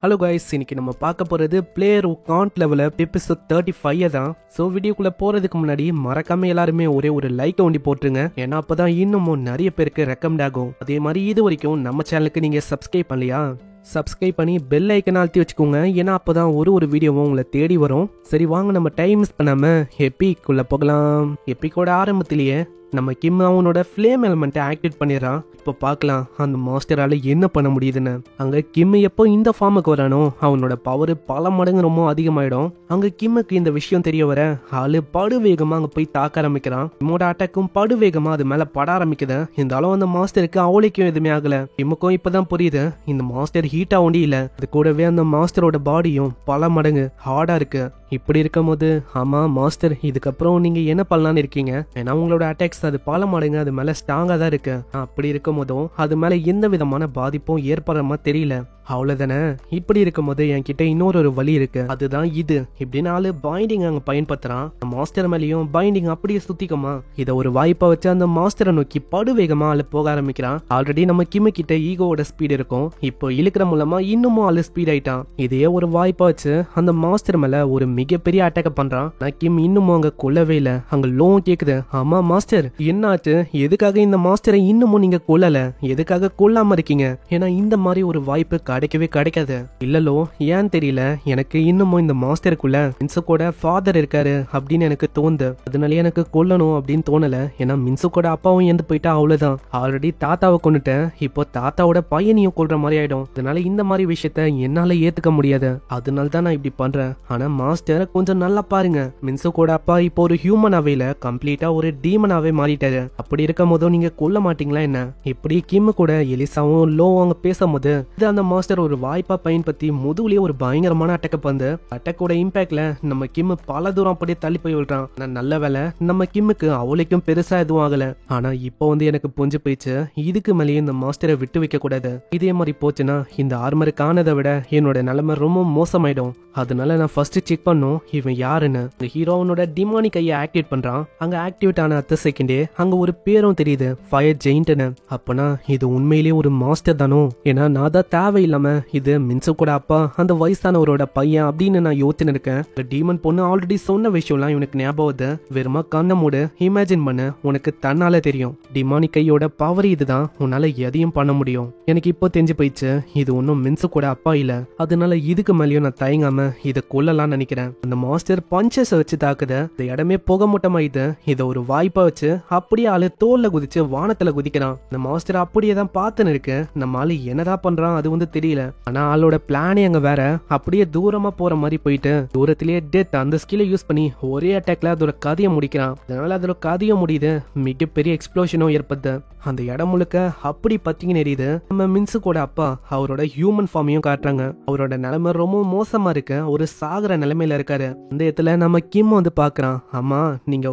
Hello guys, இன்னைக்கு நம்ம பார்க்க போறது பிளேயர் காண்ட் லெவல் எபிசோட் 35 தான். ஸோ வீடியோக்குள்ள போறதுக்கு முன்னாடி மறக்காம எல்லாருமே ஒரே ஒரு லைக் ஒண்டி போட்டுருங்க. ஏன்னா அப்பதான் இன்னமும் நிறைய பேருக்கு ரெக்கமெண்ட் ஆகும். அதே மாதிரி இது வரைக்கும் நம்ம சேனலுக்கு நீங்க சப்ஸ்கிரைப் பண்ணலையா, சப்ஸ்கிரைப் பண்ணி பெல் ஐக்கன் அழுத்தி வச்சுக்கோங்க. ஏன்னா அப்பதான் ஒரு வீடியோவும் உங்களை தேடி வரும். சரி வாங்க, நம்ம டைம் மிஸ் பண்ணாம எப்பிக்குள்ள போகலாம். எப்பிக்கோட ஆரம்பத்திலேயே நம்ம கிம் அவனோட ஃப்ளேம் எலிமெண்ட்டை ஆக்டிவேட் பண்ணிடுறான். இப்போ பார்க்கலாம் அந்த மாஸ்டரால என்ன பண்ண முடியுதுன்னு. அங்க கிம் எப்போ இந்த ஃபார்முக்கு வரானோ அவனோட பவர் பல மடங்கு ரொம்ப அதிகமாயிடும். அங்க கிம்முக்கு இந்த விஷயம் தெரிய வர ஆளு படு வேகமா அங்க போய் தாக்க ஆரம்பிக்கிறான். கிம்மோட அட்டாக்கும் படு வேகமா அது மேல பட ஆரம்பிக்குது. இருந்தாலும் அந்த மாஸ்டருக்கு அவளைக்கும் எதுவுமே ஆகல. கிம்முக்கும் இப்பதான் புரியுது இந்த மாஸ்டர் ஹீட்டா ஒண்டி இல்ல, அது கூடவே அந்த மாஸ்டரோட பாடியும் பல மடங்கு ஹார்டா இருக்கு. இப்படி இருக்கும் போது ஆமா மாஸ்டர், இதுக்கப்புறம் நீங்க என்ன பண்ணலான்னு இருக்கீங்க? ஏன்னா உங்களோட அட்டாக்ஸ் அது பல மடங்கு அது மேல ஸ்ட்ராங்கா தான் இருக்கு. அப்படி இருக்கும் போதும் அது மேல எந்த விதமான பாதிப்பும் ஏற்படுற மாதிரி தெரியல. அவ்வளவுதானே. இப்படி இருக்கும் போது என்கிட்ட இன்னொரு வழி இருக்கு, அதுதான் இது. இப்படின்னு ஆளு பைண்டிங் அங்க பயன்படுத்துறான். மாஸ்டர் மேலேயும் பைண்டிங் அப்படியே சுத்திக்குமா. இதை ஒரு வாய்ப்பா வச்சு அந்த மாஸ்டரை நோக்கி படுவேகமா ஆளு போக ஆரம்பிக்கிறான். ஆல்ரெடி நம்ம கிம்மு கிட்ட ஈகோவோட ஸ்பீட் இருக்கும், இப்போ இழுக்கிற மூலமா இன்னமும் ஆளு ஸ்பீட் ஆயிட்டான். இதையே ஒரு வாய்ப்பா வச்சு அந்த மாஸ்டர் மேல ஒரு மிகப்பெரிய அட்டாக் பண்றான். நான் கிம் இன்னமும் அங்க கொல்லவே இல்ல. அங்க லோவும் கேக்குது, ஆமா மாஸ்டர் என்னாச்சு, எதுக்காக இந்த மாஸ்டரை இன்னமும் நீங்க கொல்லல, எதுக்காக கொல்லாம இருக்கீங்க? ஏன்னா இந்த மாதிரி ஒரு வாய்ப்பு கிடைக்கவே கிடைக்காது. இல்லலோ ஏன் தெரியல, எனக்கு இன்னமும் இந்த மாஸ்டருக்குள்ள மின்சுக்கோட ஃபாதர் இருக்காரு அப்படின்னு எனக்கு தோணுது. அதனால எனக்கு கொல்லணும் அப்படின்னு தோணல. ஏன்னா மின்சுக்கோட அப்பாவும் இறந்து போயிட்டா அவ்வளவுதான். ஆல்ரெடி தாத்தாவை கொண்டுட்டேன், இப்போ தாத்தாவோட பையனையும் கொல்ற மாதிரி ஆயிடும். அதனால இந்த மாதிரி விஷயத்த என்னால ஏத்துக்க முடியாது. அதனால தான் நான் இப்படி பண்றேன். ஆனா மாஸ்டர் கொஞ்சம் நல்லா பாருங்க, மின்சுக்கோட அப்பா இப்போ ஒரு ஹியூமனாவே இல்ல, கம்ப்ளீட்டா ஒரு டீமனாவே மாறிட்டாரு. அப்படி இருக்கும் போதும் நீங்க கொல்ல மாட்டீங்களா என்ன? இப்படி கிம் கூட எலிசாவும் லோ அவங்க பேசும்போது இது அந்த மாஸ்டர் ஒரு வாய்ப்பா பயன்படுத்தி முதுகுலயே ஒரு பயங்கரமான அட்டாக் பண்ணு. அட்டாக்கோட இம்பாக்ட்ல நம்ம கிம் பல தூரம் அப்படியே தள்ளி போய் விடுறான். நல்ல வேலை நம்ம கிம்முக்கு அவளுக்கும் பெருசா எதுவும் ஆகல. ஆனா இப்போ எனக்கு புரிஞ்சு போயிடுச்சு, இதுக்கு மேலேயே இந்த மாஸ்டரை விட்டு வைக்க கூடாது. இதே மாதிரி போச்சுன்னா இந்த ஆர்மருக்கு ஆனதை விட என்னோட நிலைமை ரொம்ப மோசமாயிடும். அதனால நான் ஃபர்ஸ்ட் செக் பண்ணும் இவன் யாருன்னு. இந்த ஹீரோ அவனோட டிமானி கையை ஆக்டிவேட் பண்றான். அங்க ஆக்டிவேட் ஆன அடுத்த செகண்டே அங்க ஒரு பேரும் தெரியுது, ஃபயர் ஜெயின்ட்னு. அப்பனா இது உண்மையிலேயே ஒரு மாஸ்டர் தானோ? ஏன்னா நான் தான் தேவையில்லாம இது மின்சுக்கோட அப்பா அந்த வயசானவரோட பையன் அப்படின்னு நான் யோசிச்சுன்னு இருக்கேன். டீமன் பொண்ணு ஆல்ரெடி சொன்ன விஷயம்லாம் இவனுக்கு ஞாபகம் வருது. வெறுமா கண்ண மூடு, இமேஜின் பண்ணு, உனக்கு தன்னால தெரியும் டிமானி கையோட பவர் இதுதான், உன்னால எதையும் பண்ண முடியும். எனக்கு இப்போ தெரிஞ்சு போயிடுச்சு இது ஒன்னும் மின்சுக்கோட அப்பா இல்ல. அதனால இதுக்கு மேலேயும் நான் தயங்காம இதை கொல்லலாம் நினைக்கிறேன். அந்த மாஸ்டர் பஞ்சஸ் வச்சு தாக்குது. இந்த இடமே புக மூட்டமாயிது. இதை ஒரு வாய்ப்பா வச்சு அப்படியே ஆளு தோல்ல குதிச்சு வானத்துல குதிக்கிறான். இந்த மாஸ்டர் அப்படியே தான் பார்த்துன்னு இருக்கு. நம்ம ஆளு என்னதான் பண்றான் அது தெரியல. ஆனா ஆளோட பிளானே அங்க வேற. அப்படியே தூரமா போற மாதிரி போயிட்டு தூரத்திலேயே டெத் அந்த ஸ்கில்லை யூஸ் பண்ணி ஒரே அட்டாக்ல அதோட கதையை முடிக்கிறான். அதனால அதோட கதையை முடியுது. மிகப்பெரிய எக்ஸ்ப்ளோஷனும் ஏற்படுது. அந்த இடம் முழுக்க அப்படி பத்திங்கன்னு எரியுது. நம்ம மின்சுக்கோட அப்பா அவரோட ஹியூமன் ஃபார்மையும் காட்டுறாங்க. அவரோட நிலைமை ரொம்ப மோசமா இருக்கு, ஒரு சாகுற நிலைமையில இருக்காரு. அந்த இடத்துல நம்ம கிம் பாக்குறான். ஆமா நீங்க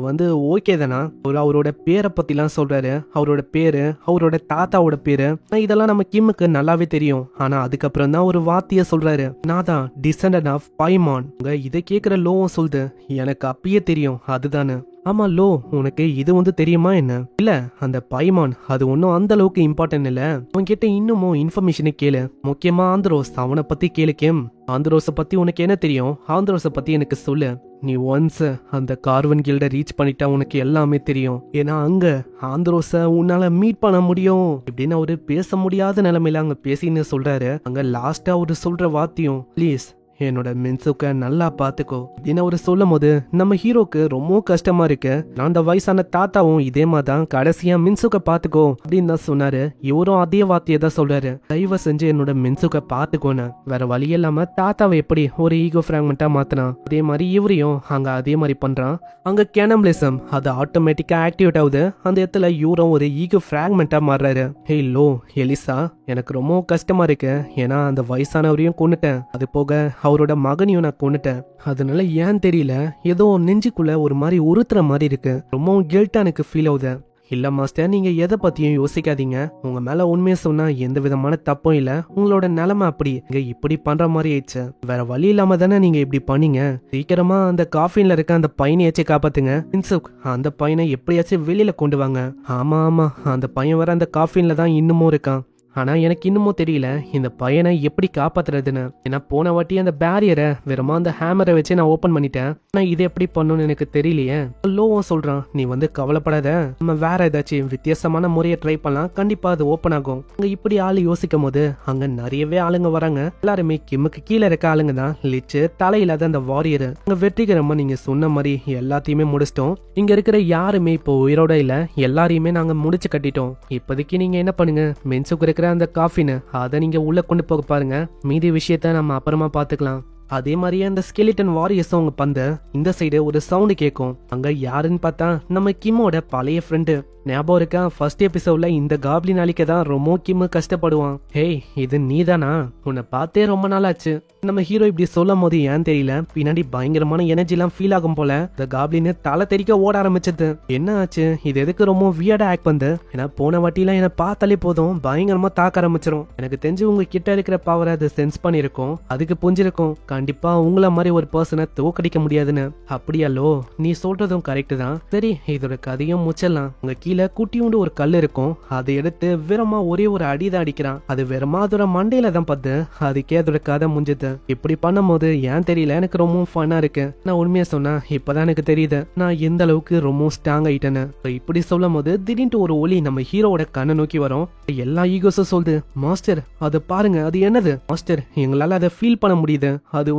ஓகே தானா? அவரோட பேரை பத்தி எல்லாம் சொல்றாரு. அவரோட பேரு, அவரோட தாத்தாவோட பேரு இதெல்லாம் நம்ம கிம்முக்கு நல்லாவே தெரியும். ஆனா அதுக்கப்புறம் தான் ஒரு வார்த்தைய சொல்றாரு, நான் தான் டிசெண்டன்ட் ஆஃப் பைமான். இதை கேக்குற லோவும் சொல்லுது, எனக்கு அப்பயே தெரியும் அதுதானு. ஆமா லோ, உனக்கு இது தெரியுமா என்ன? இல்ல அந்த பைமான் அது ஒன்னும் அந்த அளவுக்கு இம்பார்ட்டன்ட் இல்ல. உன்கிட்ட இன்னமும் இன்ஃபர்மேஷனை கேளு, முக்கியமா ஆந்திரோஸ் அவனை பத்தி கேளு. கேம் ஆந்திரோஸ பத்தி உனக்கு என்ன தெரியும்? ஆந்திரோஸ பத்தி எனக்கு சொல்லு. நீ ஒன்ஸ் அந்த கார்வன் கில்ட ரீச் பண்ணிட்டா உனக்கு எல்லாமே தெரியும். ஏன்னா அங்க ஆந்திரோஸ உன்னால மீட் பண்ண முடியும் இப்படின்னு அவரு பேச முடியாத நிலைமையில அங்க பேசின்னு சொல்றாரு. அங்க லாஸ்டா அவரு சொல்ற வார்த்தையும், ப்ளீஸ் என்னோட மின்சுக்க நல்லா பாத்துக்கோ அப்படின்னு அவரு சொல்லும் போது நம்ம ஹீரோக்கு ரொம்ப கஷ்டமா இருக்கு. நான் அந்த வயசான தாத்தாவும் இதே மாதிரிதான் கடைசியா மின்சுக்க பாத்துக்கோ அப்படின்னு தான் சொன்னாரு. இவரும் அதே வார்த்தையை தான் சொல்றாரு, தயவு செஞ்சு என்னோட மின்சுக்க பாத்துக்கோன்னு. வேற வழி இல்லாம தாத்தாவை எப்படி ஒரு ஈகோ ஃபிராக்மெண்டா மாத்தினான், அதே மாதிரி இவரையும் அங்க அதே மாதிரி பண்றான். அங்க கேனபிலிசம் அது ஆட்டோமேட்டிக்கா ஆக்டிவேட் ஆகுது. அந்த இடத்துல இவரும் ஒரு ஈகோ ஃபிராக்மெண்டா மாறுறாரு. ஹே லோ, எலிசா எனக்கு ரொம்ப கஷ்டமா இருக்கு. ஏன்னா அந்த வயசானவரையும் கொன்னுட்டேன், அது போக அவரோட மகனையும் நான் கொன்னுட்டேன். அதனால ஏன் தெரியல ஏதோ நெஞ்சுக்குள்ள ஒரு மாதிரி உறுத்துற மாதிரி இருக்கு. ரொம்ப கில்ட்டா எனக்கு ஃபீல் ஆகுது. இல்ல மாஸ்டர், நீங்க எதை பத்தியும் யோசிக்காதீங்க. உங்க மேல உண்மையை சொன்னா எந்த விதமான தப்பும் இல்ல. உங்களோட நிலைமை அப்படி இப்படி பண்ற மாதிரி ஆயிடுச்சு. வேற வழி இல்லாம தானே நீங்க இப்படி பண்ணீங்க. சீக்கிரமா அந்த காஃபின்ல இருக்க அந்த பையனையாச்சும் காப்பாத்துங்க. இன்சுக் அந்த பையனை எப்படியாச்சும் வெளியில கொண்டு வாங்க. ஆமா ஆமா, அந்த பையன் வர அந்த காஃபின்ல தான் இன்னமும் இருக்கான். ஆனா எனக்கு இன்னமும் தெரியல இந்த பையனை எப்படி காப்பாத்துறதுன்னு. ஏன்னா போன வாட்டி அந்த பேரியரை வெறுமா அந்த ஹேமரை வச்சு நான் ஓபன் பண்ணிட்டேன். ஆனா இது எப்படி பண்ணணும்னு எனக்கு தெரியலையே. லோவும் சொல்றான், நீ கவலைப்படாத, நம்ம வேற ஏதாச்சும் வித்தியாசமான முறையை ட்ரை பண்ணலாம், கண்டிப்பா அது ஓபன் ஆகும். அங்க இப்படி ஆளு யோசிக்கும் போது அங்க நிறையவே ஆளுங்க வராங்க. எல்லாருமே கிம்முக்கு கீழே இருக்க ஆளுங்க தான். லிச்சு தலையில்லாத அந்த வாரியர். அங்க வெற்றிகரமா நீங்க சொன்ன மாதிரி எல்லாத்தையுமே முடிச்சிட்டோம். இங்க இருக்கிற யாருமே இப்போ உயிரோட இல்ல, எல்லாரையுமே நாங்க முடிச்சு கட்டிட்டோம். இப்போதைக்கு நீங்க என்ன பண்ணுங்க, மென்சுக்கு இருக்கிற அந்த காஃபின்னு அதை நீங்க உள்ள கொண்டு போக பாருங்க. மீதி விஷயத்த நம்ம அப்புறமா பாத்துக்கலாம். அதே மாதிரியே அந்த ஸ்கெலிட்டன் வாரியர்ஸும் அவங்க பந்த இந்த சைடு ஒரு சவுண்ட் கேட்கும். அங்க யாருன்னு பார்த்தா நம்ம கிம்மோட பழைய ஃப்ரெண்டு. ஞாபகம் இருக்கா, ஃபர்ஸ்ட் எபிசோட்ல இந்த காப்ளின் அழிக்க தான் ரொம்ப கிம் கஷ்டப்படுவான். ஹேய், இது நீதானா? உன்னை பார்த்தே ரொம்ப நாள் ஆச்சு. நம்ம ஹீரோ இப்படி சொல்லும் போது ஏன் தெரியல பின்னாடி பயங்கரமான எனர்ஜி எல்லாம் ஃபீல் ஆகும் போல. இந்த காப்ளின் தலை தெறிக்க ஓட ஆரம்பிச்சது. என்ன ஆச்சு, இது எதுக்கு ரொம்ப வியர்டா ஆக்ட் பண்ணு? ஏன்னா போன வாட்டிலாம் என்ன பார்த்தாலே போதும் பயங்கரமா தாக்க ஆரம்பிச்சிடும். எனக்கு தெரிஞ்சு உங்க கிட்ட இருக்கிற பவரை அது சென்ஸ் பண்ணிருக்கும், அதுக்கு புரிஞ்சிருக்கும் கண்டிப்பா உங்கள மாதிரி ஒரு பர்சனை தோக்கடிக்க முடியாதுன்னு. அப்படியாலோ, நீ சொல்றதும் கரெக்ட் தான். சரி, இதோட கதையும் முச்சலாம். உங்க கீழே குட்டியுண்டு ஒரு கல் இருக்கும், அதை எடுத்து வெறுமா ஒரே ஒரு அடிதான் அடிக்கிறான். அது வெறுமா அதோட மண்டையில தான் பார்த்து அதுக்கே அதோட கதை முடிஞ்சது. இப்படி பண்ணும் போது ஏன் தெரியல எனக்கு ரொம்ப ஃபன்னா இருக்கு. நான் உண்மையா சொன்னா இப்பதான் எனக்கு தெரியுது நான் எந்த அளவுக்கு ரொம்ப ஸ்ட்ராங் ஆயிட்டேன்னு. இப்படி சொல்லும் போது திடீர்னு ஒரு ஒலி நம்ம ஹீரோவோட கண்ணை நோக்கி வரும். எல்லா ஈகோஸும் சொல்லுது, மாஸ்டர் அதை பாருங்க, அது என்னது மாஸ்டர், எங்களால அதை ஃபீல் பண்ண முடியுது, அது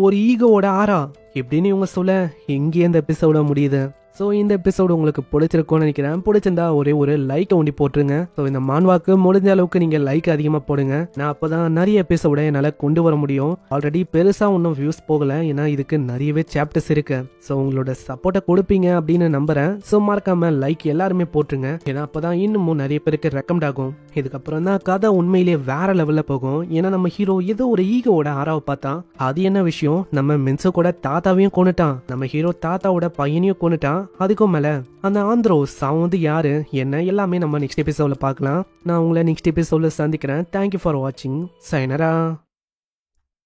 ஒரு ஈகோவோட ஆரா எப்படின்னு இவங்க சொல்ல எங்கே இந்த எபிசோட முடியுது. ஸோ இந்த எபிசோடு உங்களுக்கு பிடிச்சிருக்கும்னு நினைக்கிறேன். பிடிச்சிருந்தா ஒரே ஒரு லைக் ஒண்டி போட்டுருங்க. ஸோ இந்த மான்வாக்கு முடிஞ்ச அளவுக்கு நீங்கள் லைக் அதிகமாக போடுங்க. நான் அப்போ தான் நிறைய எபிசோட என்னால் கொண்டு வர முடியும். ஆல்ரெடி பெருசாக ஒன்றும் வியூஸ் போகலை, ஏன்னா இதுக்கு நிறையவே சாப்டர்ஸ் இருக்கு. ஸோ உங்களோட சப்போர்ட்டை கொடுப்பீங்க அப்படின்னு நம்புறேன். ஸோ மறக்காம லைக் எல்லாருமே போட்டுருங்க, ஏன்னா அப்போ தான் இன்னமும் நிறைய பேருக்கு ரெக்கமெண்ட் ஆகும். இதுக்கப்புறம் தான் கதை உண்மையிலேயே வேற லெவலில் போகும். ஏன்னா நம்ம ஹீரோ ஏதோ ஒரு ஈகோட ஆராவை பார்த்தான். அது என்ன விஷயம், நம்ம மென்சோட தாத்தாவையும் கொண்டுட்டான், நம்ம ஹீரோ தாத்தாவோட பையனையும் கொண்டுட்டான். அதுக்கும் மேல அந்த ஆந்திரோஸ் அவன் யாரு என்ன எல்லாமே நம்ம நெக்ஸ்ட் எபிசோட்ல பார்க்கலாம். நான் உங்களை நெக்ஸ்ட் எபிசோட்ல சந்திக்கிறேன். தேங்க்யூ ஃபார் வாட்சிங். சைனரா.